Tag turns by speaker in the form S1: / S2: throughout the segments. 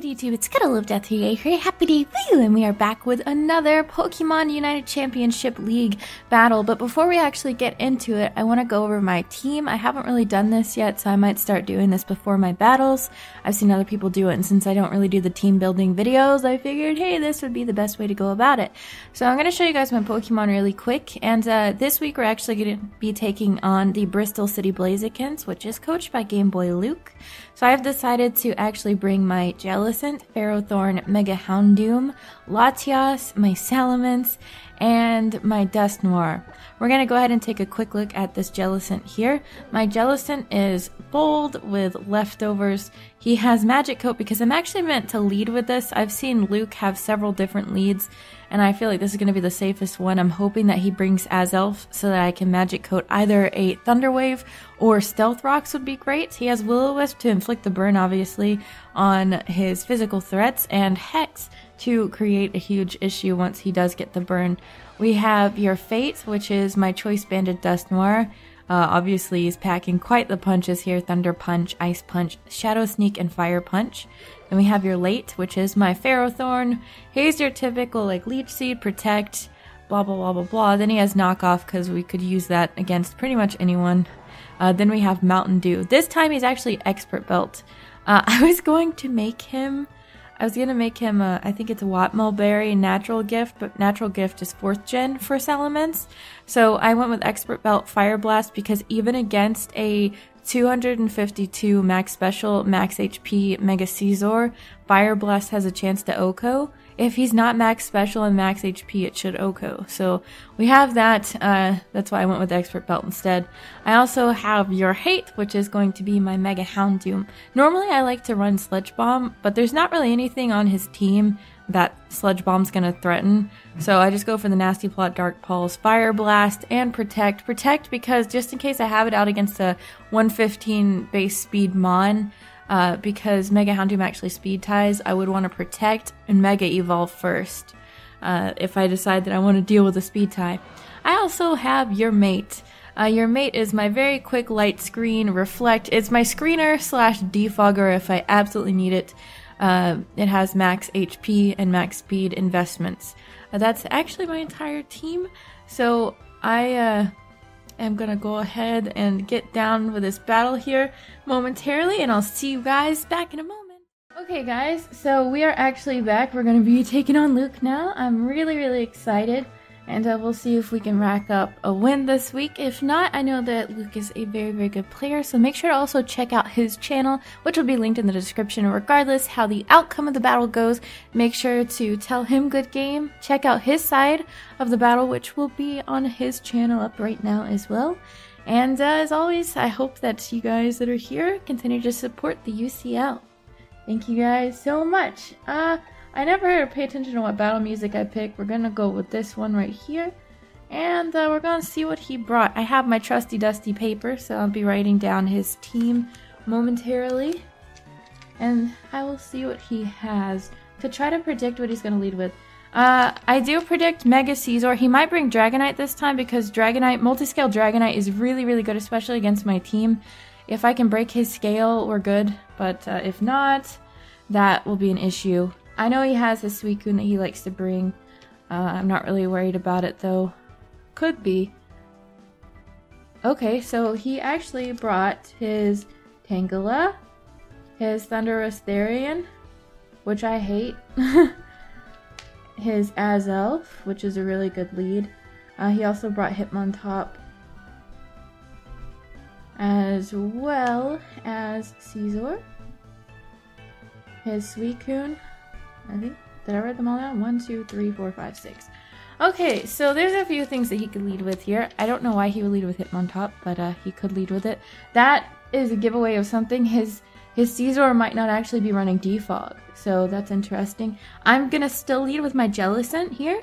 S1: good YouTube? It's cuddleofdeath here. Very happy to be you, and we are back with another Pokemon United Championship League battle. But before we actually get into it, I want to go over my team. I haven't really done this yet, so I might start doing this before my battles. I've seen other people do it, and since I don't really do the team building videos, I figured, hey, this would be the best way to go about it. So I'm going to show you guys my Pokemon really quick, and this week we're actually going to be taking on the Bristol City Blazikens, which is coached by GameboyLuke. So I've decided to actually bring my Jellicent, Ferrothorn, Mega Houndoom, Latias, my Salamence, and my Dusknoir. We're going to go ahead and take a quick look at this Jellicent here. My Jellicent is bold with leftovers. He has Magic Coat because I'm actually meant to lead with this. I've seen Luke have several different leads, and I feel like this is going to be the safest one. I'm hoping that he brings Azelf so that I can Magic Coat either a Thunder Wave or Stealth Rocks would be great. He has Will-O-Wisp to inflict the burn, obviously, on his physical threats, and Hex to create a huge issue once he does get the burn. We have your Fate, which is my Choice Banded Dusknoir. Obviously, he's packing quite the punches here. Thunder Punch, Ice Punch, Shadow Sneak, and Fire Punch. Then we have your Late, which is my Ferrothorn. He's your typical, like, Leech Seed, Protect, blah, blah, blah, blah, blah. Then he has Knockoff, because we could use that against pretty much anyone. Then we have Mountain Dew. This time, he's actually Expert Belt. I was going to make him... I think it's a Watmo Berry Natural Gift, but Natural Gift is 4th gen for Salamence. So I went with Expert Belt Fire Blast because even against a 252 max special, max HP Mega Scizor, Fire Blast has a chance to OHKO. If he's not max special and max HP, it should OHKO. So we have that. That's why I went with Expert Belt instead. I also have Your Hate, which is going to be my Mega Houndoom. Normally I like to run Sludge Bomb, but there's not really anything on his team that Sludge Bomb's going to threaten. So I just go for the Nasty Plot, Dark Pulse, Fire Blast, and Protect. Protect because just in case I have it out against a 115 base speed Mon, because Mega Houndoom actually speed ties, I would want to Protect and Mega Evolve first if I decide that I want to deal with a speed tie. I also have Your Mate. Your Mate is my very quick light screen, reflect. It's my screener slash defogger if I absolutely need it. It has max HP and max speed investments. That's actually my entire team. So I am gonna go ahead and get down with this battle here momentarily, and I'll see you guys back in a moment. Okay guys, so we are actually back. We're gonna be taking on Luke now. I'm really excited, and we'll see if we can rack up a win this week. If not, I know that Luke is a very good player, so make sure to also check out his channel, which will be linked in the description. Regardless how the outcome of the battle goes, make sure to tell him good game. Check out his side of the battle, which will be on his channel up right now as well. And as always, I hope that you guys that are here continue to support the UCL. Thank you guys so much. I never pay attention to what battle music I pick. We're gonna go with this one right here. And we're gonna see what he brought. I have my trusty dusty paper, so I'll be writing down his team momentarily. And I will see what he has to try to predict what he's gonna lead with. I do predict Mega Scizor. He might bring Dragonite this time because Dragonite, multi-scale Dragonite is really good, especially against my team. If I can break his scale, we're good. But if not, that will be an issue. I know he has his Suicune that he likes to bring. I'm not really worried about it though. Could be. Okay, so he actually brought his Tangela, his Thundurus Therian, which I hate, his Azelf, which is a really good lead. He also brought Hitmontop, as well as Scizor, his Suicune. I think, did I write them all down? 1, 2, 3, 4, 5, 6. Okay, so there's a few things that he could lead with here. I don't know why he would lead with Hitmontop, but he could lead with it. That is a giveaway of something. His Scizor might not actually be running Defog, so that's interesting. I'm gonna still lead with my Jellicent here,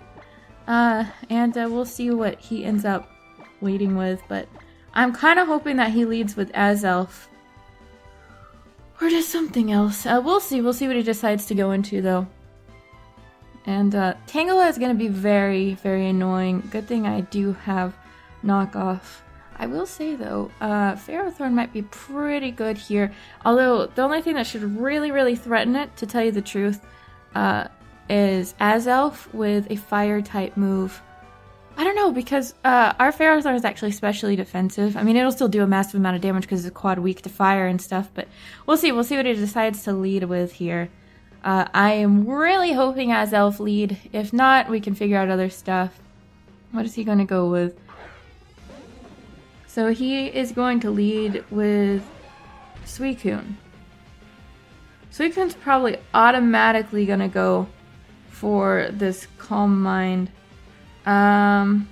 S1: and we'll see what he ends up leading with, but I'm kind of hoping that he leads with Azelf. Or just something else. We'll see what he decides to go into though. And Tangela is going to be very annoying. Good thing I do have Knockoff. I will say though, Ferrothorn might be pretty good here. Although the only thing that should really threaten it, to tell you the truth, is Azelf with a fire type move. I don't know, because our Ferrothorn is actually specially defensive. I mean, it'll still do a massive amount of damage because it's quad weak to fire and stuff, but we'll see. We'll see what he decides to lead with here. I am really hoping Azelf lead. If not, we can figure out other stuff. What is he going to go with? So he is going to lead with Suicune. Suicune's probably automatically going to go for this Calm Mind. So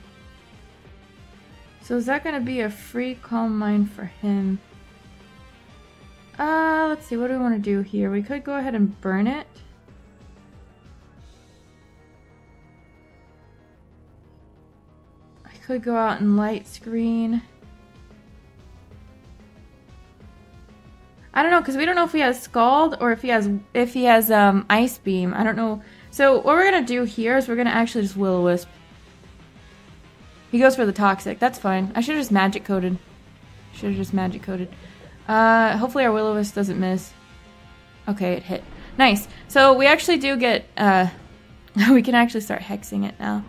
S1: is that going to be a free Calm Mind for him? Let's see, what do we want to do here? We could go ahead and burn it. I could go out and light screen. I don't know, because we don't know if he has Scald or if he has Ice Beam. I don't know. So what we're going to do here is we're going to actually just Will-O-Wisp. He goes for the Toxic. That's fine. I should have just Magic Coated. Hopefully our Will-O-Wisp doesn't miss. Okay, it hit. Nice. So we actually do get, we can actually start hexing it now.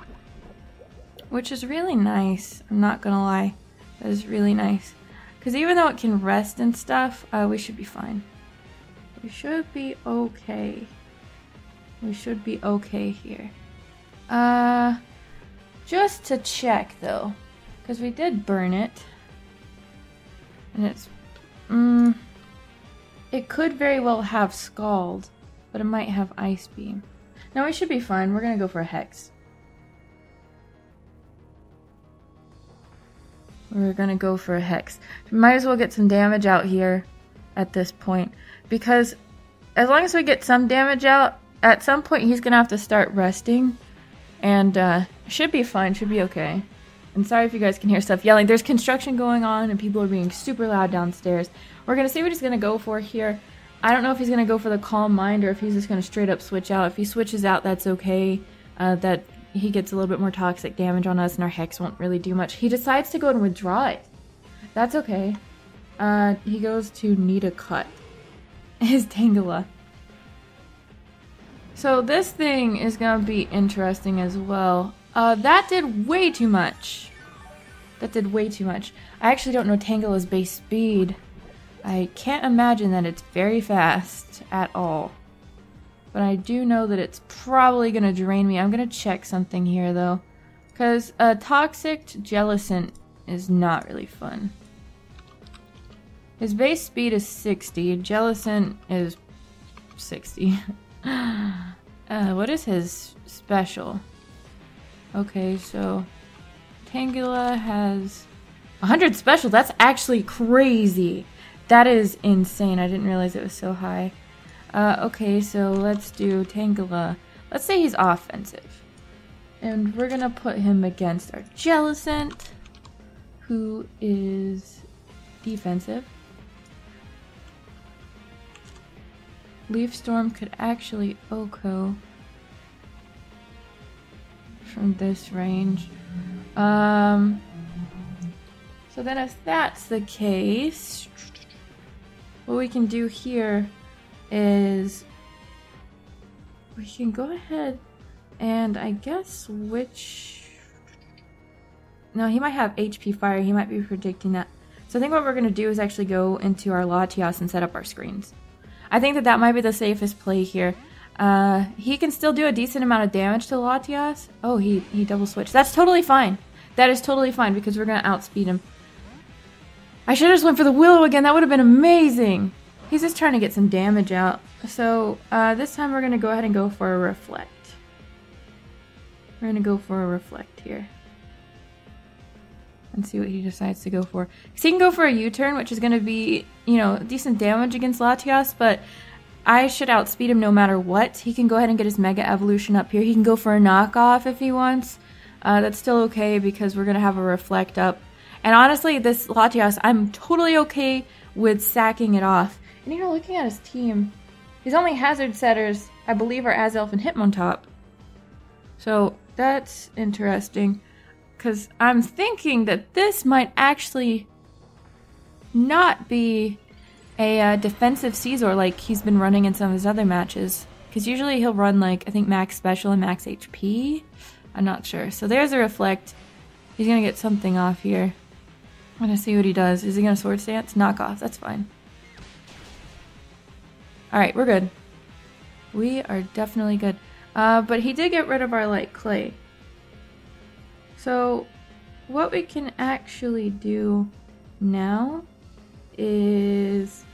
S1: Which is really nice. I'm not gonna lie. That is really nice. Because even though it can rest and stuff, we should be fine. We should be okay. We should be okay here. Just to check though, because we did burn it. And it's... it could very well have Scald, but it might have Ice Beam. No, we should be fine. We're gonna go for a Hex. We're gonna go for a Hex. We might as well get some damage out here at this point. Because as long as we get some damage out, at some point he's gonna have to start resting. And should be fine, should be okay. And sorry if you guys can hear stuff yelling. There's construction going on and people are being super loud downstairs. We're gonna see what he's gonna go for here. I don't know if he's gonna go for the Calm Mind or if he's just gonna straight up switch out. If he switches out, that's okay. That he gets a little bit more toxic damage on us and our Hex won't really do much. He decides to go and withdraw it. That's okay. He goes to Need a Cut. His Tangela. So this thing is gonna be interesting as well. That did way too much. That did way too much. I actually don't know Tangela's base speed. I can't imagine that it's very fast at all. But I do know that it's probably gonna drain me. I'm gonna check something here though. Because Toxic Jellicent is not really fun. His base speed is 60. Jellicent is 60. What is his special? Okay, so Tangela has 100 special. That's actually crazy. That is insane. I didn't realize it was so high. Okay, so let's do Tangela. Let's say he's offensive. And we're gonna put him against our Jellicent, who is defensive. Leaf Storm could actually OHKO from this range. So then if that's the case, what we can do here is we can go ahead and I guess switch. No, he might have HP Fire. He might be predicting that. So I think what we're going to do is actually go into our Latias and set up our screens. I think that that might be the safest play here. He can still do a decent amount of damage to Latias. Oh, he double switched. That's totally fine. That is totally fine because we're going to outspeed him. I should have just went for the Willow again. That would have been amazing. He's just trying to get some damage out. So this time we're going to go ahead and go for a Reflect. We're going to go for a Reflect here. And see what he decides to go for. Because he can go for a U-turn, which is going to be, you know, decent damage against Latias, but I should outspeed him no matter what. He can go ahead and get his Mega Evolution up here. He can go for a knockoff if he wants. That's still okay because we're going to have a Reflect up. And honestly, this Latias, I'm totally okay with sacking it off. And you know, looking at his team, his only hazard setters, I believe, are Azelf and Hitmontop. So that's interesting. because I'm thinking that this might actually not be a defensive Caesar like he's been running in some of his other matches. Because usually he'll run like, I think max special and max HP. I'm not sure. So there's a reflect. He's going to get something off here. I'm going to see what he does. Is he going to sword stance? Knock off. That's fine. Alright, we're good. We are definitely good. But he did get rid of our light clay. So what we can actually do now is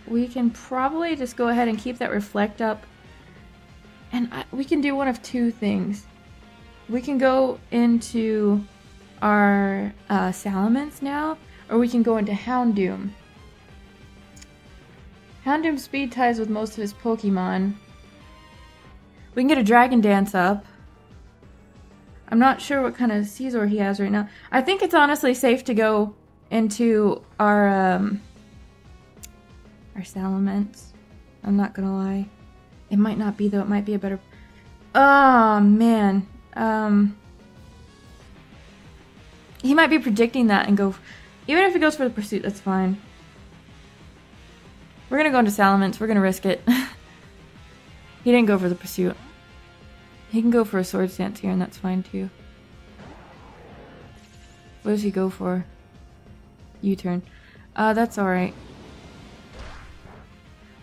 S1: we can probably just go ahead and keep that reflect up. And we can do one of two things. We can go into our Salamence now, or we can go into Houndoom. Houndoom speed ties with most of his Pokemon. We can get a Dragon Dance up. I'm not sure what kind of Caesar he has right now. I think it's honestly safe to go into our Salamence. I'm not gonna lie. It might not be though, it might be a better... Oh man. He might be predicting that and go... Even if he goes for the pursuit, that's fine. We're gonna go into Salamence, we're gonna risk it. He didn't go for the pursuit. He can go for a sword stance here and that's fine too. What does he go for? U-turn. That's alright.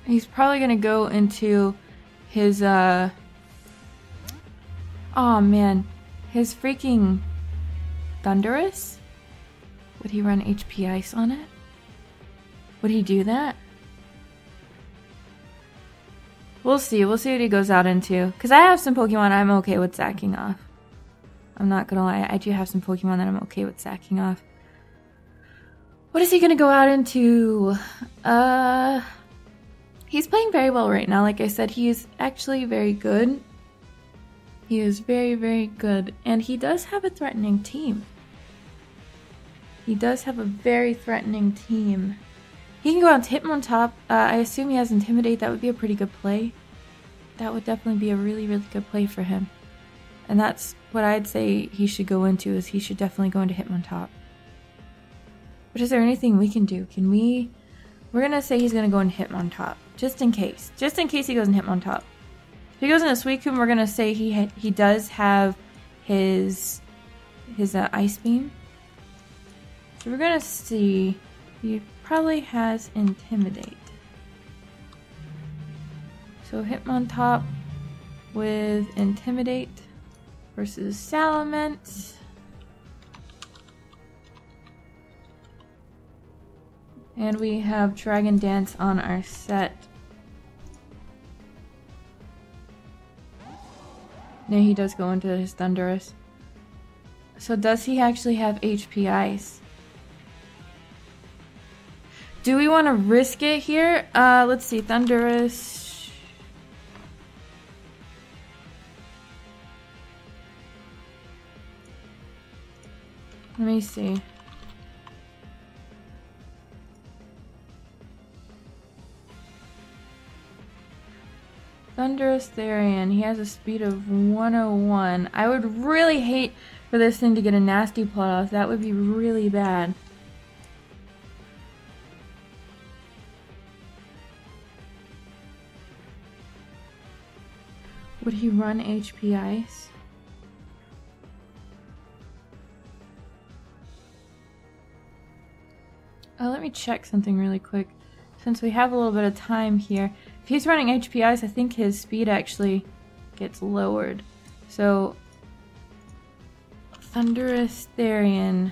S1: He's probably gonna go into his, oh man. His freaking Thunderous? Would he run HP Ice on it? Would he do that? We'll see. We'll see what he goes out into. Because I have some Pokemon I'm okay with sacking off. I'm not gonna lie. I do have some Pokemon that I'm okay with sacking off. What is he gonna go out into? He's playing very well right now. Like I said, he is actually very good. He is very, very good. And he does have a threatening team. He does have a very threatening team. He can go out to Hitmontop. I assume he has Intimidate. That would be a pretty good play. That would definitely be a really, really good play for him. And that's what I'd say he should go into, is he should definitely go into Hitmontop. But is there anything we can do? Can we... We're going to say he's going to go in Hitmontop. Just in case. Just in case he goes in Hitmontop. If he goes into Suicune, we're going to say he does have his Ice Beam. So we're going to see... He probably has Intimidate. So Hitmontop with Intimidate versus Salamence. And we have Dragon Dance on our set. Now he does go into his Thunderous. So does he actually have HP Ice? Do we want to risk it here? Let's see. Thunderous. Let me see. Thunderous Therian. He has a speed of 101. I would really hate for this thing to get a nasty plot off. That would be really bad. Would he run HP Ice? Let me check something really quick. Since we have a little bit of time here. If he's running HP Ice, I think his speed actually gets lowered. So, Thunderous Therian.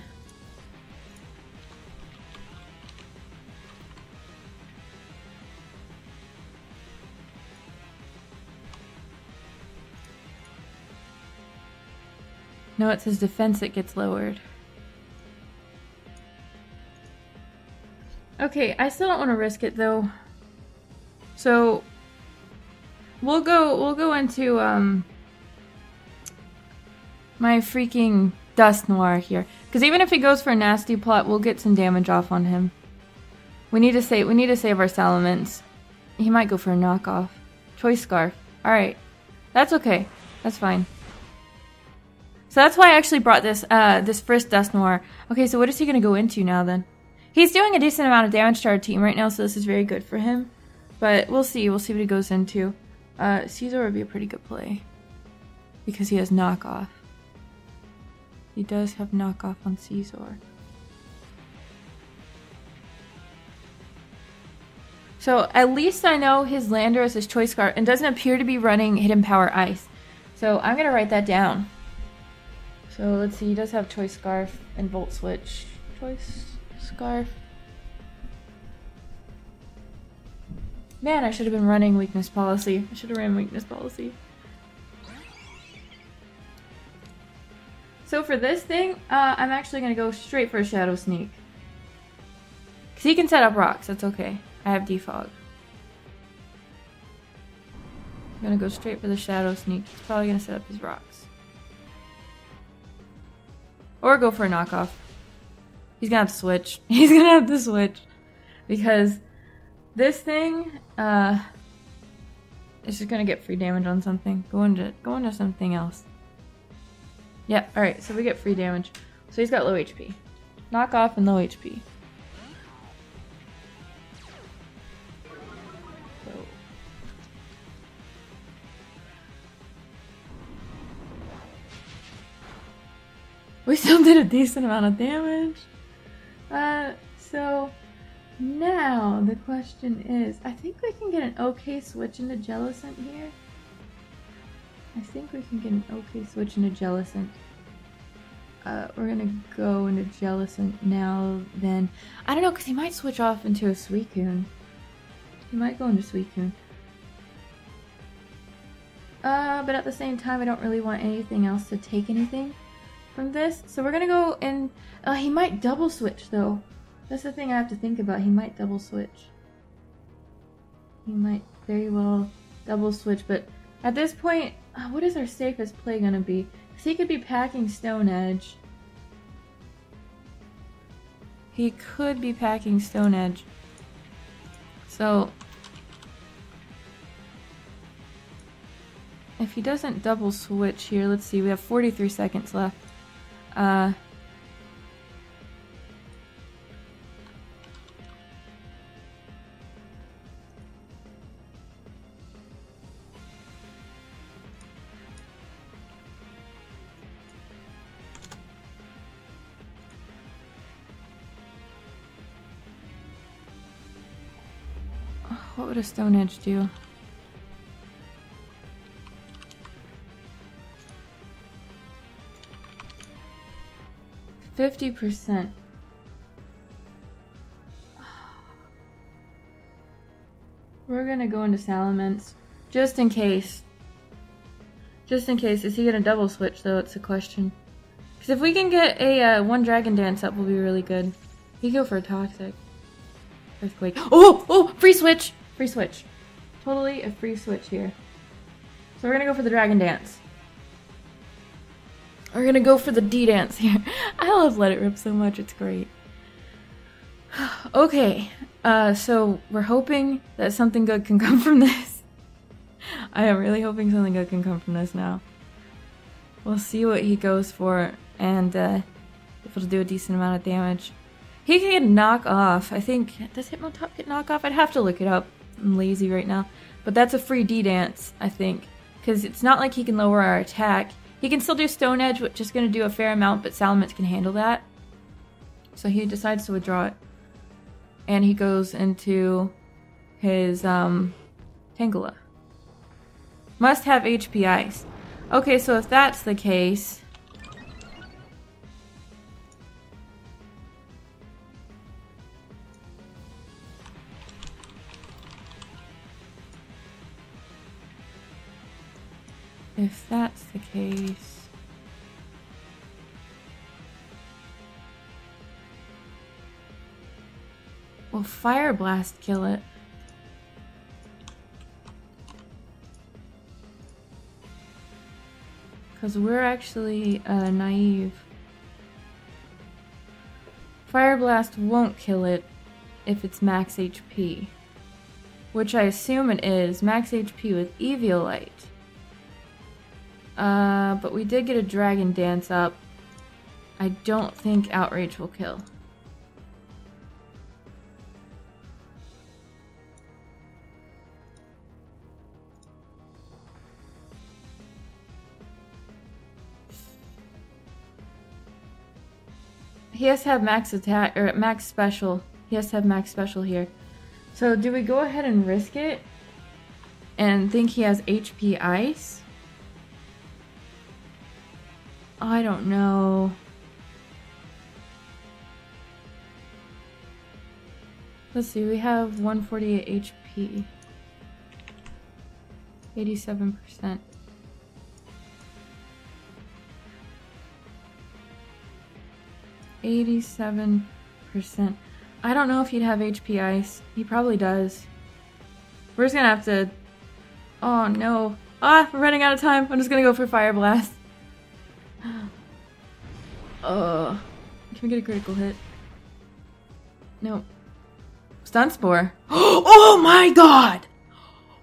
S1: No, it's his defense that gets lowered. Okay, I still don't want to risk it though. So we'll go into my freaking Dust Noir here. Because even if he goes for a nasty plot, we'll get some damage off on him. We need to save our Salamence. He might go for a knockoff. Choice Scarf. Alright. That's okay. That's fine. So that's why I actually brought this this first Dust Noir. Okay, so what is he going to go into now then? He's doing a decent amount of damage to our team right now, so this is very good for him. But we'll see. We'll see what he goes into. Caesar would be a pretty good play. Because he has knockoff. He does have knockoff on Caesar. So at least I know his Lander is his Choice Scarf and doesn't appear to be running Hidden Power Ice. So I'm going to write that down. So let's see, he does have Choice Scarf and Volt Switch. Choice Scarf. Man, I should have been running Weakness Policy. I should have ran Weakness Policy. So for this thing, I'm actually going to go straight for a Shadow Sneak. Because he can set up rocks, that's okay. I have Defog. I'm going to go straight for the Shadow Sneak. He's probably going to set up his rocks. Or go for a knockoff. He's going to have to switch. He's going to have to switch. Because this thing is just going to get free damage on something. Go into something else. Yep, alright, so we get free damage. So he's got low HP. Knock off and low HP. So. We still did a decent amount of damage. So now the question is, I think we can get an okay switch into Jellicent here. I think we can get an okay switch into Jellicent. We're gonna go into Jellicent now then. I don't know, because he might switch off into a Suicune. He might go into Suicune. But at the same time, I don't really want anything else to take anything from this. So we're gonna go in... he might double switch though. That's the thing I have to think about. He might double switch. He might very well double switch, but at this point, what is our safest play gonna be? Because he could be packing Stone Edge. He could be packing Stone Edge. So, if he doesn't double switch here, let's see, we have 43 seconds left. What would a Stone Edge do? %50. We're gonna go into Salamence. Just in case. Just in case. Is he gonna double switch though? It's a question. Because if we can get a one Dragon Dance up, will be really good. He go for a Toxic. Earthquake. Oh! Oh! Free switch! Free switch. Totally a free switch here. So we're gonna go for the Dragon Dance. We're gonna go for the D-Dance here. I love Let It Rip so much, it's great. Okay, so we're hoping that something good can come from this. I am really hoping something good can come from this now. We'll see what he goes for, and if it'll do a decent amount of damage. He can get knock off. I think, does Hypnotop get knock off? I'd have to look it up. I'm lazy right now. But that's a free D-Dance, I think. Because it's not like he can lower our attack. He can still do Stone Edge, which is going to do a fair amount, but Salamence can handle that. So he decides to withdraw it. And he goes into his Tangela. Must have HP Ice. Okay, so if that's the case... If that's the case... Will Fire Blast kill it? Because we're actually naive. Fire Blast won't kill it if it's max HP. Which I assume it is. Max HP with Eviolite. But we did get a Dragon Dance up. I don't think Outrage will kill. He has to have max attack, or max special. He has to have max special here. So do we go ahead and risk it? And think he has HP Ice? I don't know. Let's see, we have 148 HP. 87%. I don't know if he'd have HP Ice. He probably does. We're just gonna have to... Oh no. Ah, we're running out of time. I'm just gonna go for Fire Blast. Can we get a critical hit? No. Stun Spore. Oh my god!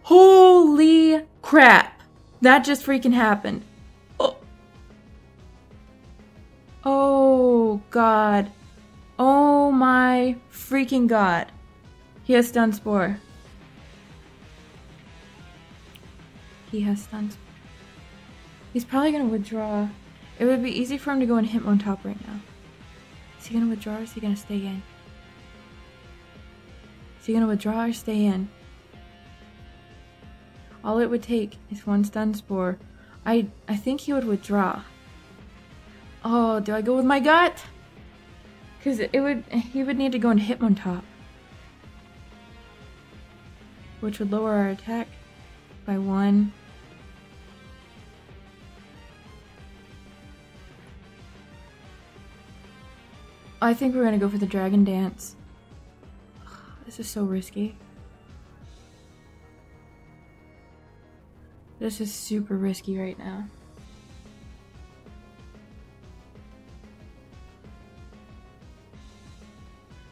S1: Holy crap! That just freaking happened. Oh god. Oh my freaking god. He has Stun Spore. He has Stun Spore. He's probably gonna withdraw. It would be easy for him to go and Hitmontop right now. Is he gonna withdraw or is he gonna stay in? Is he gonna withdraw or stay in? All it would take is one Stun Spore. I think he would withdraw. Oh, do I go with my gut? Because he would need to go and Hitmontop. Which would lower our attack by 1. I think we're gonna go for the Dragon Dance. This is so risky. This is super risky right now.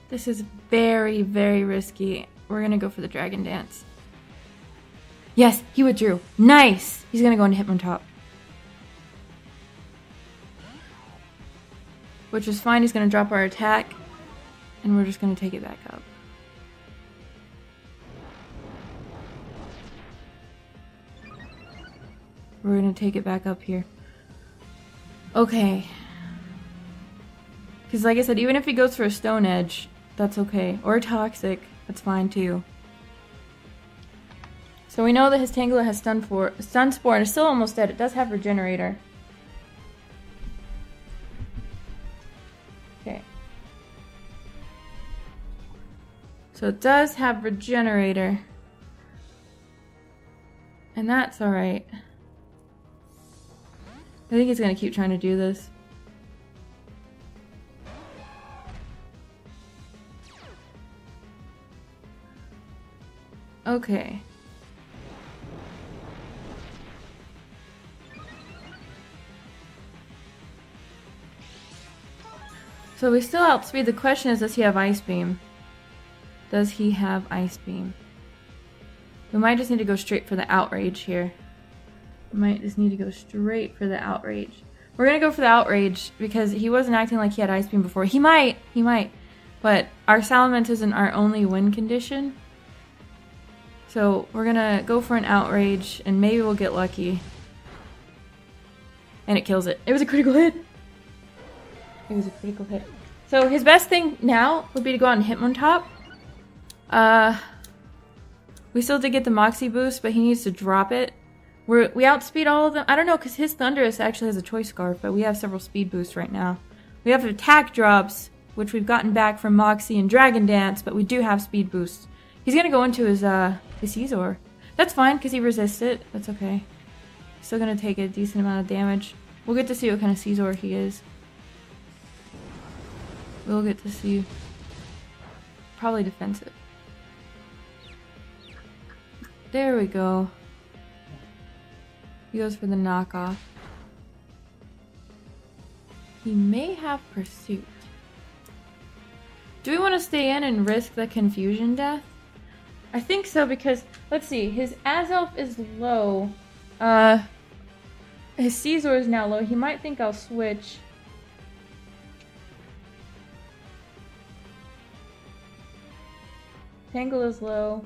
S1: This is very, very risky. We're gonna go for the Dragon Dance. Yes, he withdrew. Nice! He's gonna go into Hitmontop. Which is fine, he's gonna drop our attack. And we're just gonna take it back up. We're gonna take it back up here. Okay. Because like I said, even if he goes for a Stone Edge, that's okay. Or Toxic, that's fine too. So we know that his Tangela has Stun Spore and is still almost dead. It does have Regenerator. Okay. So it does have Regenerator. And that's alright. I think he's gonna keep trying to do this. Okay. So we still outspeed. The question is, does he have Ice Beam? Does he have Ice Beam? We might just need to go straight for the Outrage here. We might just need to go straight for the Outrage. We're gonna go for the Outrage because he wasn't acting like he had Ice Beam before. He might. But our Salamence isn't our only win condition. So we're gonna go for an Outrage and maybe we'll get lucky. And it kills it. It was a critical hit. It was a critical hit. So his best thing now would be to go out and Hitmontop. We still did get the Moxie boost, but he needs to drop it. We outspeed all of them. I don't know, because his Thundurus actually has a Choice Scarf, but we have several speed boosts right now. We have attack drops, which we've gotten back from Moxie and Dragon Dance, but we do have speed boosts. He's gonna go into his Scizor. That's fine, because he resists it. That's okay. Still gonna take a decent amount of damage. We'll get to see what kind of Scizor he is. We'll get to see. Probably defensive. There we go. He goes for the knockoff. He may have Pursuit. Do we want to stay in and risk the Confusion Death? I think so because, let's see, his Azelf is low. His Caesar is now low. He might think I'll switch. Tangle is low.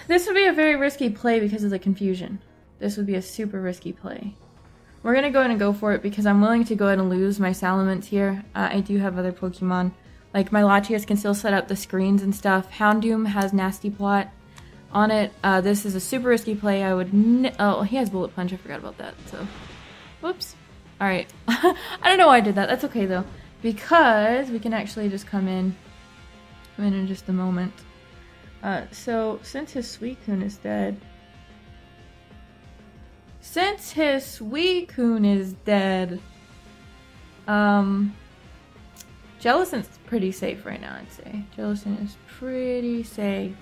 S1: This would be a very risky play because of the confusion. This would be a super risky play. We're gonna go ahead and go for it because I'm willing to go ahead and lose my Salamence here. I do have other Pokemon. Like my Latias can still set up the screens and stuff. Houndoom has Nasty Plot on it. This is a super risky play. I would oh, he has Bullet Punch. I forgot about that. So, whoops. Alright. I don't know why I did that. That's okay though. Because we can actually just come in just a moment. So, since his Suicune is dead... Jellicin's pretty safe right now, I'd say. Jellicin is pretty safe.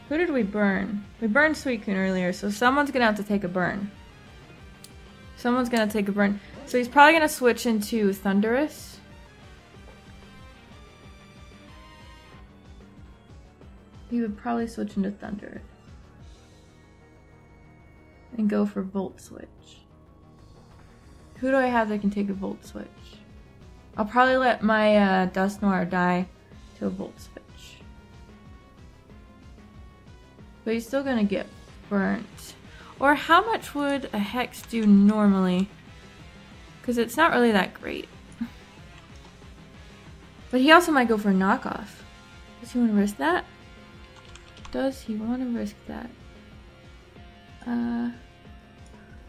S1: Who did we burn? We burned Suicune earlier, so someone's gonna have to take a burn. Someone's gonna take a burn. So he's probably gonna switch into Thundurus. He would probably switch into Thundurus. And go for Volt Switch. Who do I have that can take a Volt Switch? I'll probably let my Dusknoir die to a Volt Switch. But he's still gonna get burnt. Or how much would a Hex do normally? Because it's not really that great. But he also might go for a knockoff. Does he want to risk that? Does he want to risk that?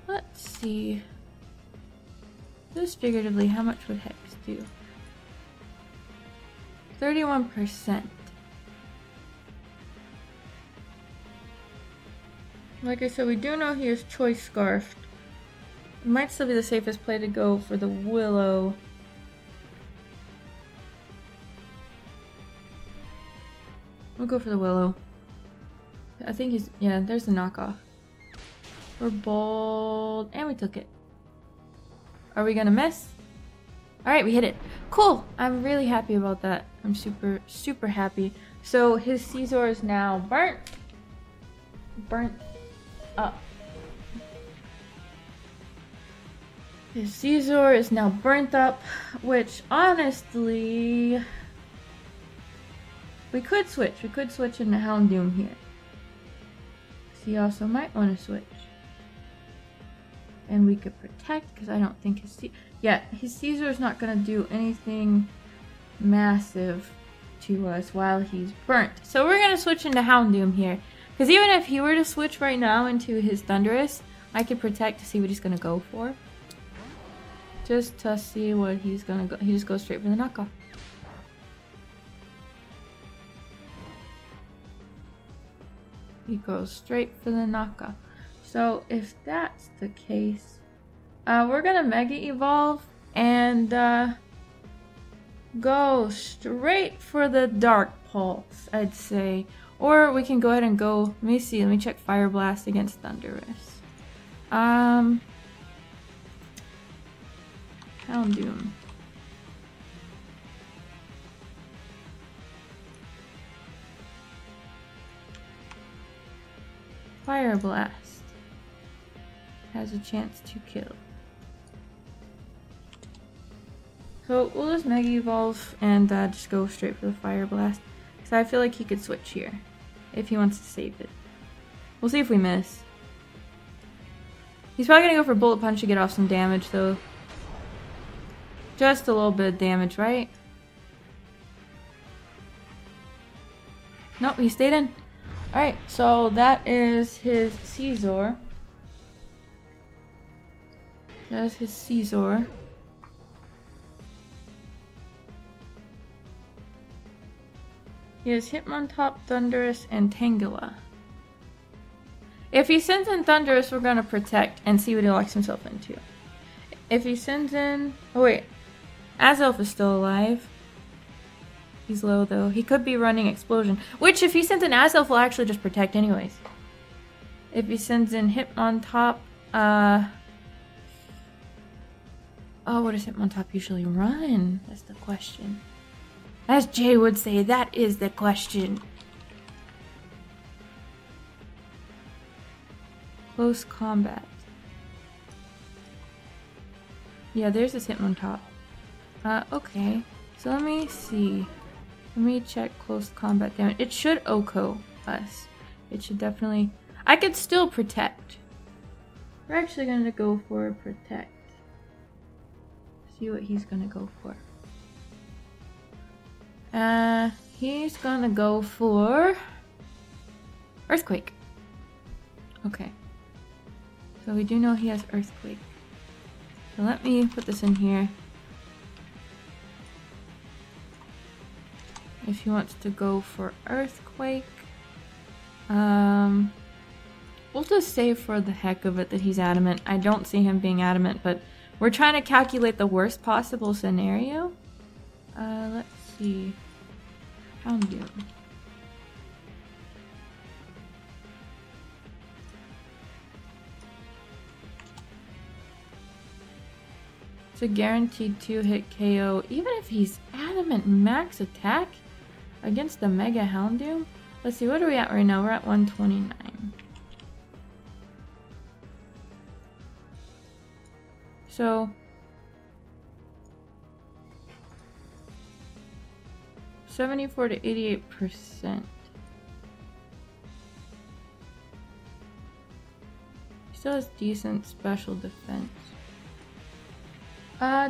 S1: Let's see. Just figuratively, how much would Hex do? 31%. Like I said, we do know he is Choice Scarfed. It might still be the safest play to go for the Willow. We'll go for the Willow. I think he's... yeah, there's the knockoff. We're bold. And we took it. Are we gonna miss? Alright, we hit it. Cool! I'm really happy about that. I'm super, super happy. So his Caesar is now burnt. Burnt up. His Caesar is now burnt up, which honestly... we could switch. We could switch into Houndoom here. He also might want to switch. And we could protect, because I don't think his... yeah, his Caesar is not going to do anything massive to us while he's burnt. So we're going to switch into Houndoom here. Because even if he were to switch right now into his Thundurus, I could protect to see what he's going to go for. Just to see what he's going to go... he just goes straight for the knockoff. He goes straight for the knockoff. So if that's the case, we're gonna Mega Evolve and go straight for the Dark Pulse, I'd say. Or we can go ahead and go, let me see, let me check Fire Blast against Thundurus. Houndoom. Fire Blast has a chance to kill. So we'll just Mega Evolve and just go straight for the Fire Blast. Because I feel like he could switch here if he wants to save it. We'll see if we miss. He's probably going to go for Bullet Punch to get off some damage though. Just a little bit of damage, right? Nope, he stayed in. Alright, so that is his Caesar. That's his Caesar. He has Hitmontop, Thundurus, and Tangela. If he sends in Thundurus, we're gonna protect and see what he locks himself into. If he sends in... oh wait, Azelf is still alive. He's low though. He could be running Explosion. Which, if he sends in Azelf, will actually just protect anyways. If he sends in Hitmontop, oh, what does Hitmontop usually run? That's the question. As Jay would say, that is the question. Close combat. Yeah, there's this Hitmontop. Okay. So let me see. Let me check close combat damage. It should OHKO us. It should definitely... I could still protect. We're actually gonna go for protect. See what he's gonna go for. He's gonna go for... Earthquake. Okay. So we do know he has Earthquake. So let me put this in here. If he wants to go for Earthquake. We'll just say for the heck of it that he's adamant. I don't see him being adamant, but we're trying to calculate the worst possible scenario. Let's see. Houndoom. It's a guaranteed 2-hit KO, even if he's adamant max attack against the Mega Houndoom. Let's see, what are we at right now? We're at 129. So 74 to 88%. Still has decent special defense.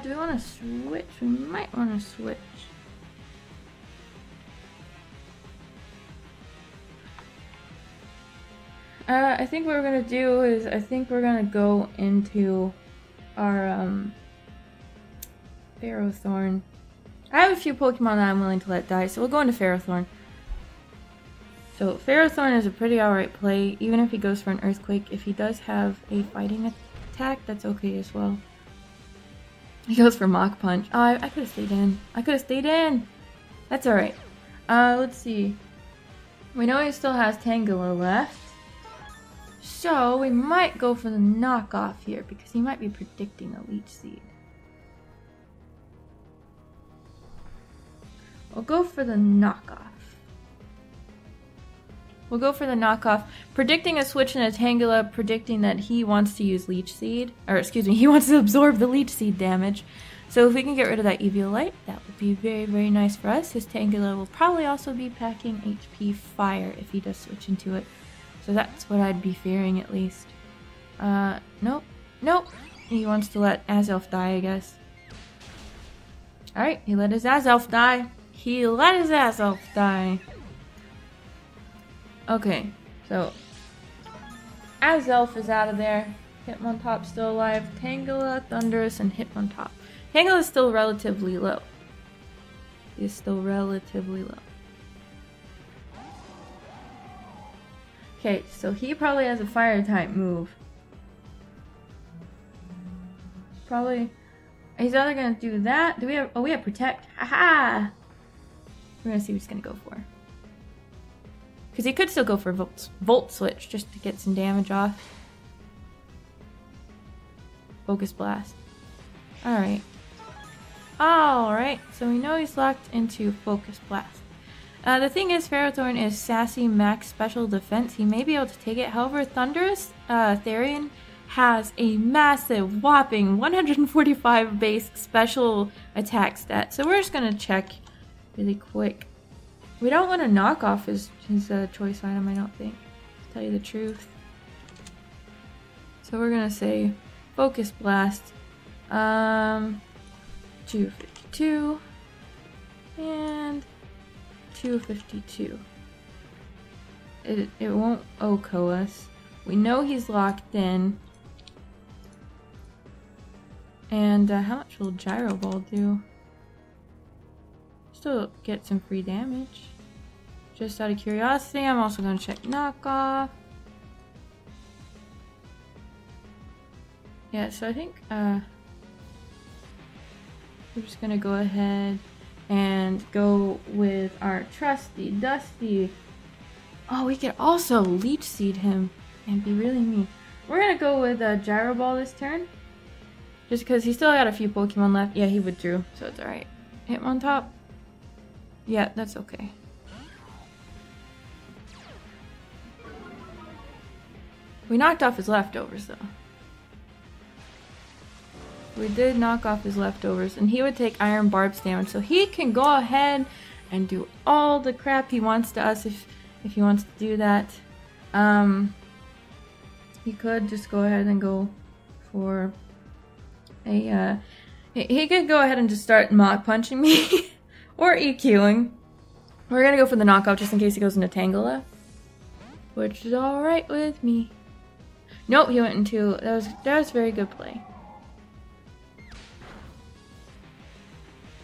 S1: Do we want to switch? We might want to switch. I think what we're gonna do is I think we're gonna go into our Ferrothorn. I have a few Pokemon that I'm willing to let die, so we'll go into Ferrothorn. So Ferrothorn is a pretty alright play, even if he goes for an Earthquake. If he does have a fighting attack, that's okay as well. He goes for Mach Punch. Oh, I could have stayed in. I could have stayed in! That's alright. Let's see. We know he still has Tangela left. So we might go for the knockoff here because he might be predicting a Leech Seed. We'll go for the knockoff. We'll go for the knockoff, predicting a switch in a Tangela, predicting that he wants to use Leech Seed, or excuse me, he wants to absorb the Leech Seed damage. So if we can get rid of that Eviolite, that would be very, very nice for us. His Tangela will probably also be packing HP Fire if he does switch into it. So that's what I'd be fearing at least. Nope. Nope. He wants to let Azelf die, I guess. Alright, he let his Azelf die. He let his Azelf die. Okay, so Azelf is out of there. Hitmontop's still alive. Tangela, Thundurus, and Hitmontop. Tangela is still relatively low. He is still relatively low. Okay, so he probably has a fire type move. Probably. He's either gonna do that. Do we have? Oh, we have protect. Haha. We're gonna see what he's gonna go for. Because he could still go for Volt Switch just to get some damage off. Focus Blast. Alright. Alright, so we know he's locked into Focus Blast. The thing is, Ferrothorn is sassy max special defense. He may be able to take it. However, Thundurus, Therian, has a massive, whopping 145 base special attack stat. So we're just going to check really quick. We don't want to knock off his choice item, I don't think, to tell you the truth. So we're going to say Focus Blast. 252. And 252. It won't OHKO us. We know he's locked in. And how much will Gyro Ball do? Still get some free damage. Just out of curiosity, I'm also going to check knockoff. Yeah, so I think we're just going to go ahead and go with our trusty Dusty. Oh, we could also Leech Seed him and be really mean. We're going to go with Gyro Ball this turn. Just because he still got a few Pokemon left. Yeah, he withdrew, so it's alright. Hitmontop? Yeah, that's okay. We knocked off his leftovers though. We did knock off his leftovers, and he would take Iron Barbs damage, so he can go ahead and do all the crap he wants to us if he wants to do that. He could just go ahead and go for a he could go ahead and just start Mach punching me or EQing. We're gonna go for the knockoff just in case he goes into Tangela, which is all right with me. Nope, he went into that was a very good play.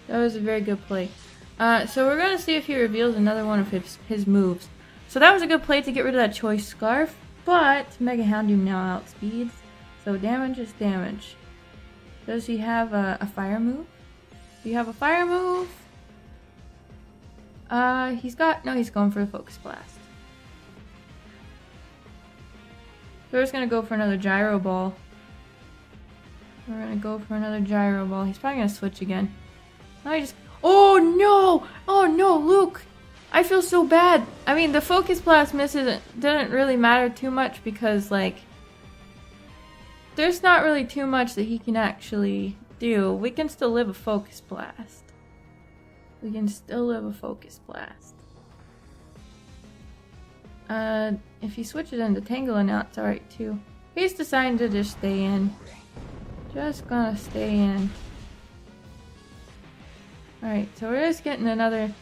S1: That was a very good play. So we're gonna see if he reveals another one of his moves. So that was a good play to get rid of that Choice Scarf, but Mega Houndoom now outspeeds. So damage is damage. Does he have a fire move? Do you have a fire move? He's going for a Focus Blast. So we're just gonna go for another Gyro Ball. We're gonna go for another Gyro Ball. He's probably gonna switch again. Oh no! Oh no, Luke! I feel so bad. I mean, the Focus Blast misses didn't really matter too much because, like, there's not really too much that he can actually do. We can still live a Focus Blast. We can still live a Focus Blast. If he switches into Tangela now, it's alright too. He's deciding to just stay in. Just gonna stay in. Alright, so we're just getting another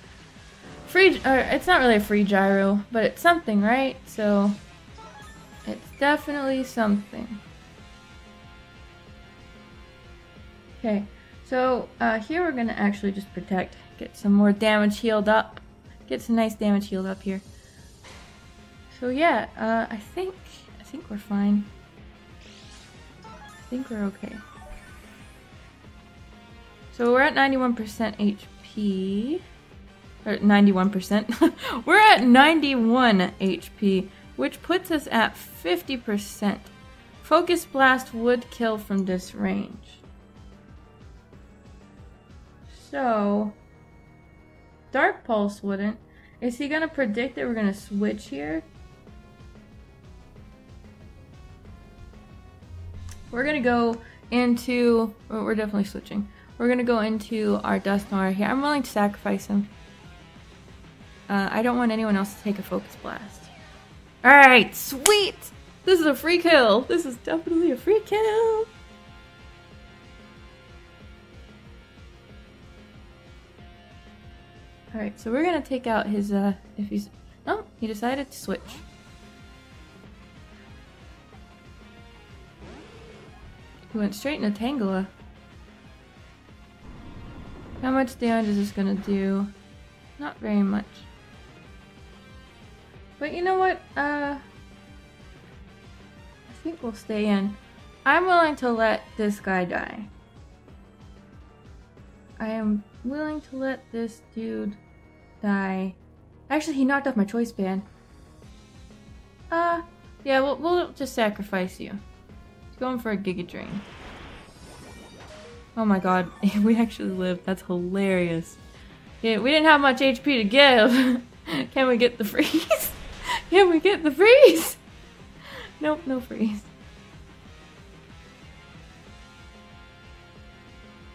S1: free, or it's not really a free gyro, but it's something, right? So, it's definitely something. Okay, so here we're gonna actually just protect, get some more damage healed up. Get some nice damage healed up here. So yeah, I think we're fine. I think we're okay. So we're at 91% HP. Or 91%. We're at 91 HP, which puts us at 50%. Focus Blast would kill from this range. So, Dark Pulse wouldn't. Is he gonna predict that we're gonna switch here? We're gonna go into, we're definitely switching. We're gonna go into our Dusknoir here. I'm willing to sacrifice him. I don't want anyone else to take a Focus Blast. Alright, sweet! This is a free kill! This is definitely a free kill! Alright, so we're gonna take out his, if he's... Oh, he decided to switch. He went straight into Tangela. How much damage is this gonna do? Not very much. But you know what? I think we'll stay in. I'm willing to let this guy die. I am willing to let this dude die. Actually, he knocked off my Choice Band. Yeah, we'll just sacrifice you. He's going for a Giga Drain. Oh my god, we actually lived. That's hilarious. Yeah, we didn't have much HP to give. Can we get the freeze? Can we get the freeze? Nope, no freeze.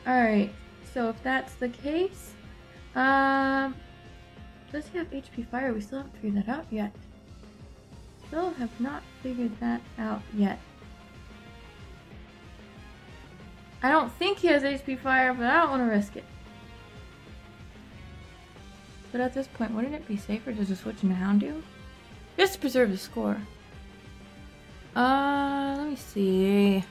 S1: Alright, so if that's the case, does he have HP Fire? We still haven't figured that out yet. Still have not figured that out yet. I don't think he has HP Fire, but I don't want to risk it. But at this point, wouldn't it be safer to just switch into Houndoom? Just to preserve the score. Let me see.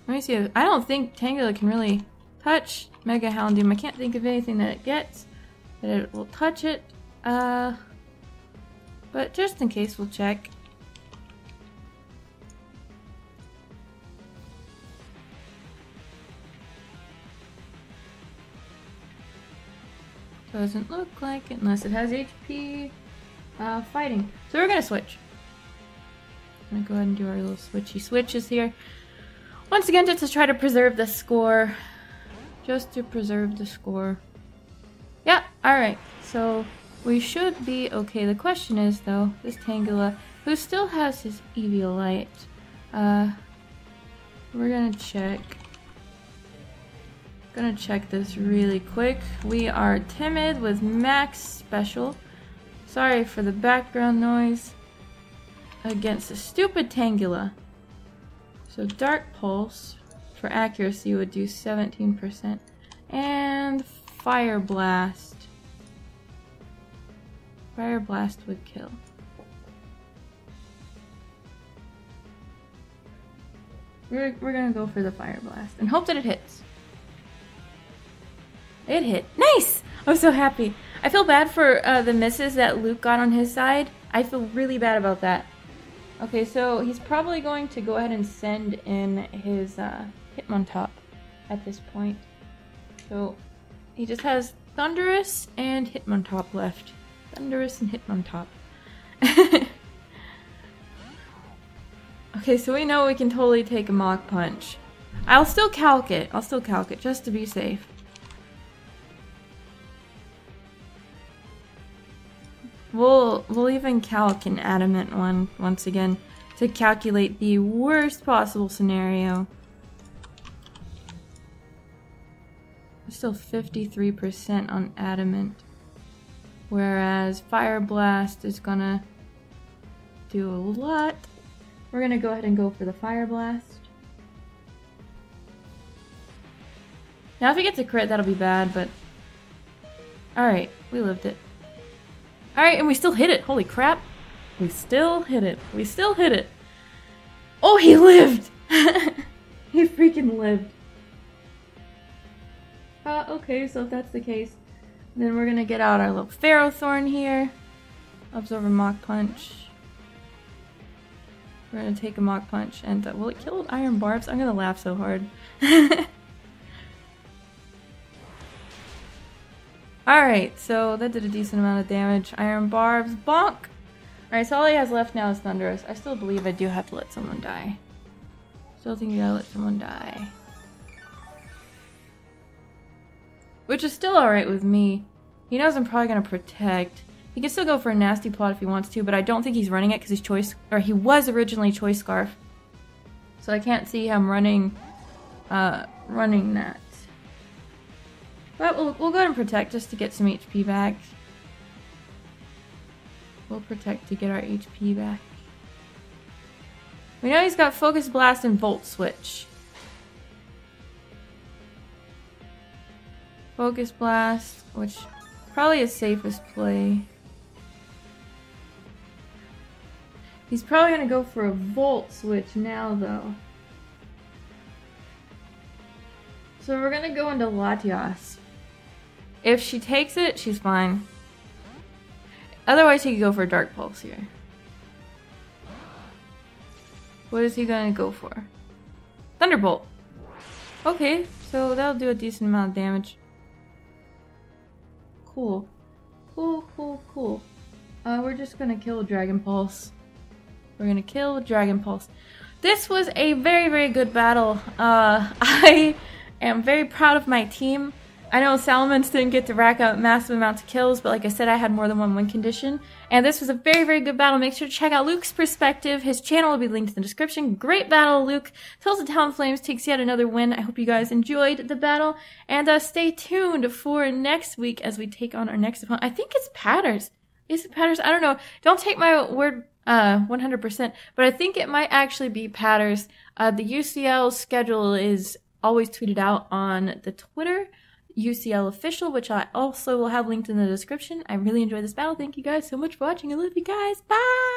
S1: Let me see. I don't think Tangela can really touch Mega Houndoom. I can't think of anything that it gets that it will touch it. But just in case, we'll check. Doesn't look like it unless it has HP fighting. So we're gonna switch. I'm gonna go ahead and do our little switchy switches here. Once again, just to try to preserve the score. Just to preserve the score. Yeah, alright. So so we should be okay. The question is, though, this Tangela, who still has his Eviolite, we're gonna check. Gonna check this really quick. We are timid with max special. Sorry for the background noise. Against a stupid Tangela. So Dark Pulse for accuracy would do 17%. And Fire Blast. Fire Blast would kill. We're gonna go for the Fire Blast and hope that it hits. It hit. Nice! I'm so happy. I feel bad for the misses that Luke got on his side. I feel really bad about that. Okay, so he's probably going to go ahead and send in his Hitmontop at this point. So he just has Thunderous and Hitmontop left. Thunderous and Hitmontop. Okay, so we know we can totally take a Mach Punch. I'll still calc it. I'll still calc it just to be safe. We'll even calc an Adamant one once again to calculate the worst possible scenario. We're still 53% on Adamant, whereas Fire Blast is gonna do a lot. We're gonna go ahead and go for the Fire Blast. Now if he gets a crit, that'll be bad, but alright, we lived it. Alright, and we still hit it. Holy crap. We still hit it. We still hit it. Oh, he lived! He freaking lived. Okay, so if that's the case, then we're gonna get out our little Ferrothorn here. Absorb a Mach Punch. We're gonna take a Mach Punch, and will it kill with Iron Barbs? I'm gonna laugh so hard. Alright, so that did a decent amount of damage. Iron Barbs, bonk! Alright, so all he has left now is Thunderous. I still believe I do have to let someone die. Still think you gotta let someone die. Which is still alright with me. He knows I'm probably gonna protect. He can still go for a nasty plot if he wants to, but I don't think he's running it because he's choice, or he was originally Choice Scarf. So I can't see him running that. But we'll go ahead and protect just to get some HP back. We'll protect to get our HP back. We know he's got Focus Blast and Volt Switch. Focus Blast, which probably is safest play. He's probably gonna go for a Volt Switch now though. So we're gonna go into Latias. If she takes it, she's fine. Otherwise, he could go for a Dark Pulse here. What is he gonna go for? Thunderbolt! Okay, so that'll do a decent amount of damage. Cool. Cool. We're just gonna kill Dragon Pulse. We're gonna kill Dragon Pulse. This was a very, very good battle. I am very proud of my team. I know Salamence didn't get to rack up massive amounts of kills, but like I said, I had more than one win condition. And this was a very, very good battle. Make sure to check out Luke's perspective. His channel will be linked in the description. Great battle, Luke. Tulsa Talonflames takes yet another win. I hope you guys enjoyed the battle. And stay tuned for next week as we take on our next opponent. I think it's Patters. Is it Patters? I don't know. Don't take my word 100%, but I think it might actually be Patters. The UCL schedule is always tweeted out on the Twitter. UCL official, which I also will have linked in the description. I really enjoyed this battle. Thank you guys so much for watching. I love you guys. Bye!